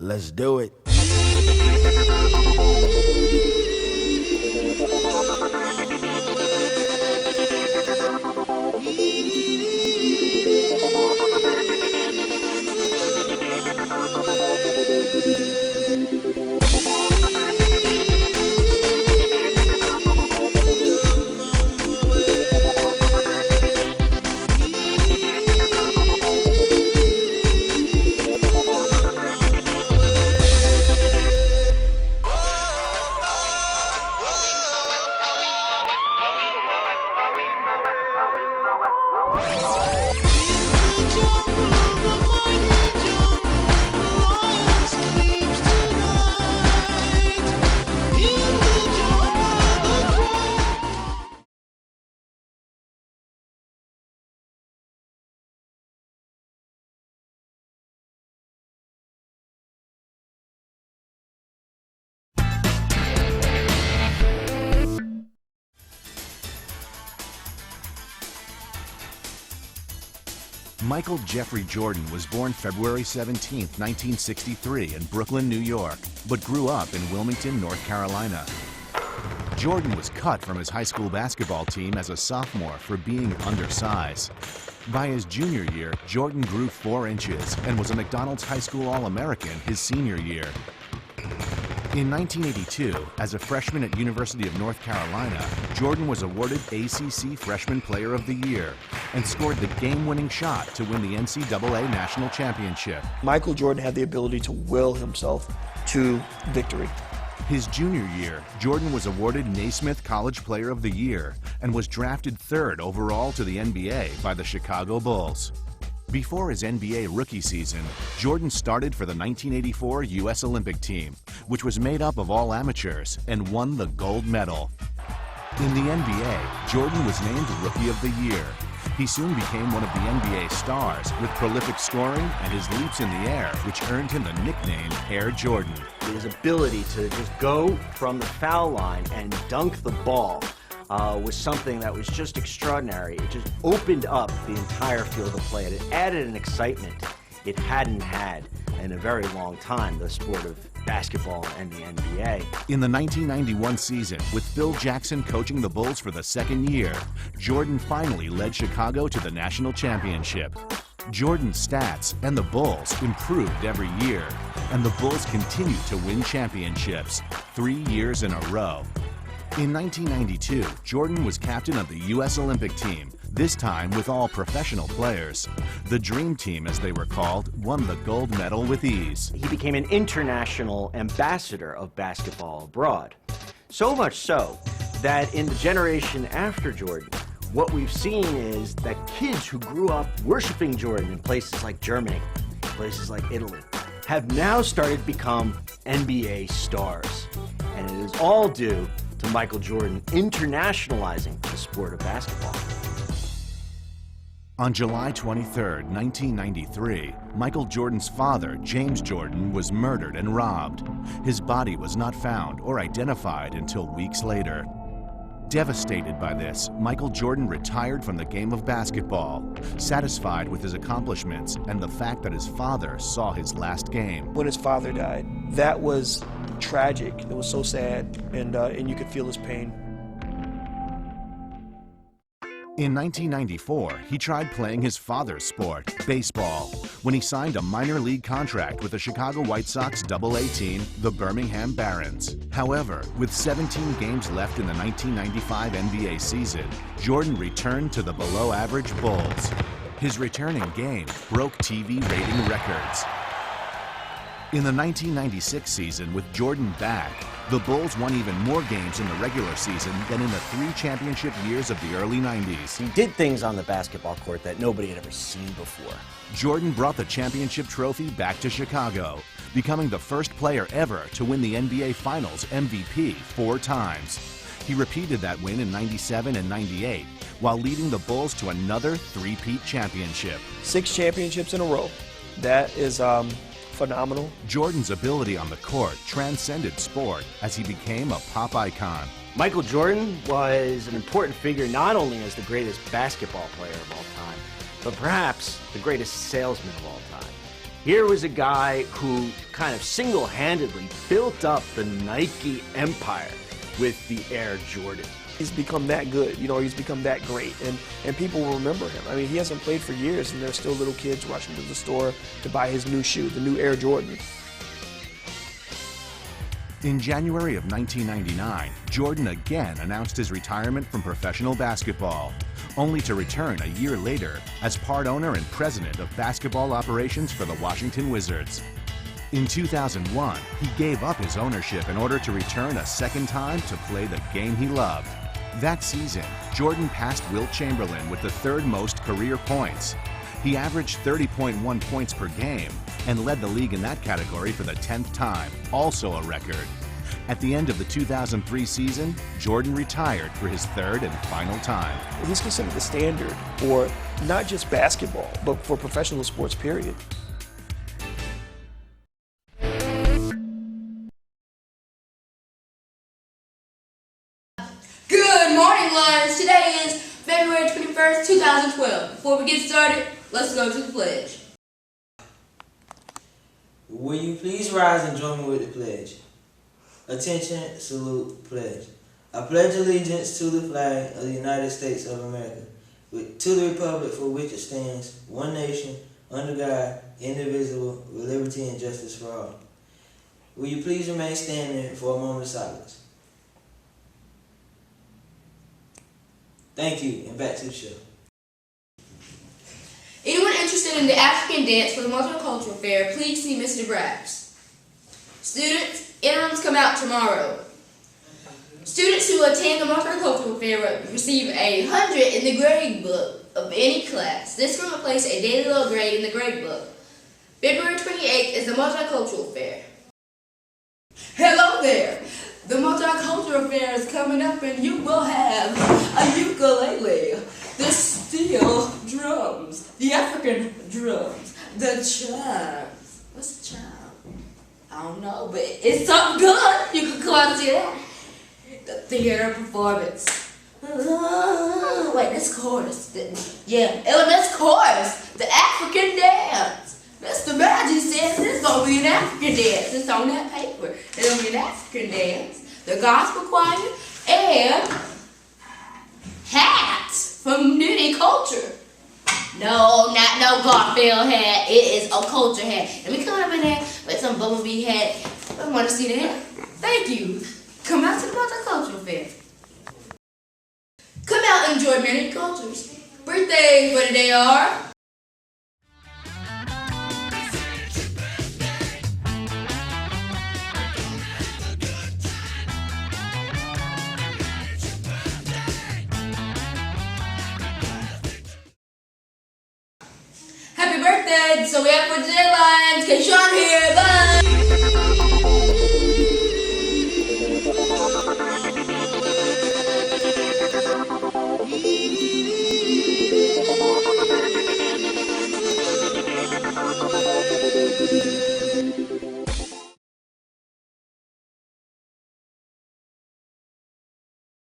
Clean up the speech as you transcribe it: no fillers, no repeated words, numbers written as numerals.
Let's do it. Michael Jeffrey Jordan was born February 17, 1963 in Brooklyn, New York, but grew up in Wilmington, North Carolina. Jordan was cut from his high school basketball team as a sophomore for being undersized. By his junior year, Jordan grew 4 inches and was a McDonald's High School All-American his senior year. In 1982, as a freshman at University of North Carolina, Jordan was awarded ACC Freshman Player of the Year and scored the game-winning shot to win the NCAA National Championship. Michael Jordan had the ability to will himself to victory. His junior year, Jordan was awarded Naismith College Player of the Year and was drafted 3rd overall to the NBA by the Chicago Bulls. Before his NBA rookie season, Jordan started for the 1984 U.S. Olympic team, which was made up of all amateurs, and won the gold medal. In the NBA, Jordan was named Rookie of the Year. He soon became one of the NBA stars with prolific scoring and his leaps in the air, which earned him the nickname Air Jordan. His ability to just go from the foul line and dunk the ball was something that was just extraordinary. It just opened up the entire field of play. It added an excitement it hadn't had in a very long time, the sport of basketball and the NBA. In the 1991 season, with Phil Jackson coaching the Bulls for the 2nd year, Jordan finally led Chicago to the national championship. Jordan's stats and the Bulls improved every year, and the Bulls continued to win championships 3 years in a row. In 1992, Jordan was captain of the U.S. Olympic team, this time with all professional players. The Dream Team, as they were called, won the gold medal with ease. He became an international ambassador of basketball abroad. So much so that in the generation after Jordan, what we've seen is that kids who grew up worshiping Jordan in places like Germany, places like Italy, have now started to become NBA stars. And it is all due to Michael Jordan internationalizing the sport of basketball. On July 23, 1993, Michael Jordan's father, James Jordan, was murdered and robbed. His body was not found or identified until weeks later. Devastated by this, Michael Jordan retired from the game of basketball, satisfied with his accomplishments and the fact that his father saw his last game. When his father died, that was tragic. It was so sad, and you could feel his pain. In 1994, he tried playing his father's sport, baseball, when he signed a minor league contract with the Chicago White Sox AA team, the Birmingham Barons. However, with 17 games left in the 1995 NBA season, Jordan returned to the below-average Bulls. His returning game broke TV rating records. In the 1996 season, with Jordan back, the Bulls won even more games in the regular season than in the 3 championship years of the early 90s. He did things on the basketball court that nobody had ever seen before. Jordan brought the championship trophy back to Chicago, becoming the first player ever to win the NBA Finals MVP 4 times. He repeated that win in '97 and '98, while leading the Bulls to another 3-peat championship. 6 championships in a row. That is phenomenal. Jordan's ability on the court transcended sport as he became a pop icon. Michael Jordan was an important figure not only as the greatest basketball player of all time, but perhaps the greatest salesman of all time. Here was a guy who kind of single-handedly built up the Nike empire with the Air Jordan. He's become that good, you know, he's become that great, and people will remember him. I mean, he hasn't played for years, and there's still little kids rushing to the store to buy his new shoe, the new Air Jordan. In January of 1999, Jordan again announced his retirement from professional basketball, only to return a year later as part owner and president of basketball operations for the Washington Wizards. In 2001, he gave up his ownership in order to return a second time to play the game he loved. That season, Jordan passed Wilt Chamberlain with the third most career points. He averaged 30.1 points per game and led the league in that category for the 10th time, also a record. At the end of the 2003 season, Jordan retired for his third and final time. He's considered the standard for not just basketball, but for professional sports, period. Good morning, Lions. Today is February 21st, 2012. Before we get started, let's go to the pledge. Will you please rise and join me with the pledge? Attention, salute, pledge. I pledge allegiance to the flag of the United States of America, to the republic for which it stands, one nation, under God, indivisible, with liberty and justice for all. Will you please remain standing for a moment of silence? Thank you, and back to the show. Anyone interested in the African dance for the Multicultural Fair, please see Mr. Brax. Students, interims come out tomorrow. Students who attend the Multicultural Fair will receive 100 in the grade book of any class. This will replace a daily low grade in the grade book. February 28th is the Multicultural Fair. Hello there! The Multicultural Fair is coming up, and you will have a ukulele, the steel drums, the African drums, the chimes. What's a chime? I don't know, but it's something good. You can come out and see that. The theater performance. Wait, this chorus. Yeah, LMS chorus. The African dance. Mr. Magic says this is going to be an African dance. It's on that paper. It's going to be an African dance. The gospel choir, and hats from Nudie Culture. No, not no Garfield hat. It is a culture hat. Let me come up in there with some bumblebee hat. I want to see that. Thank you. Come out to the Multicultural Fair. Come out and enjoy many cultures. Birthdays for today are... Happy birthday! So we have for today, Lions. Keyshawn here. Bye!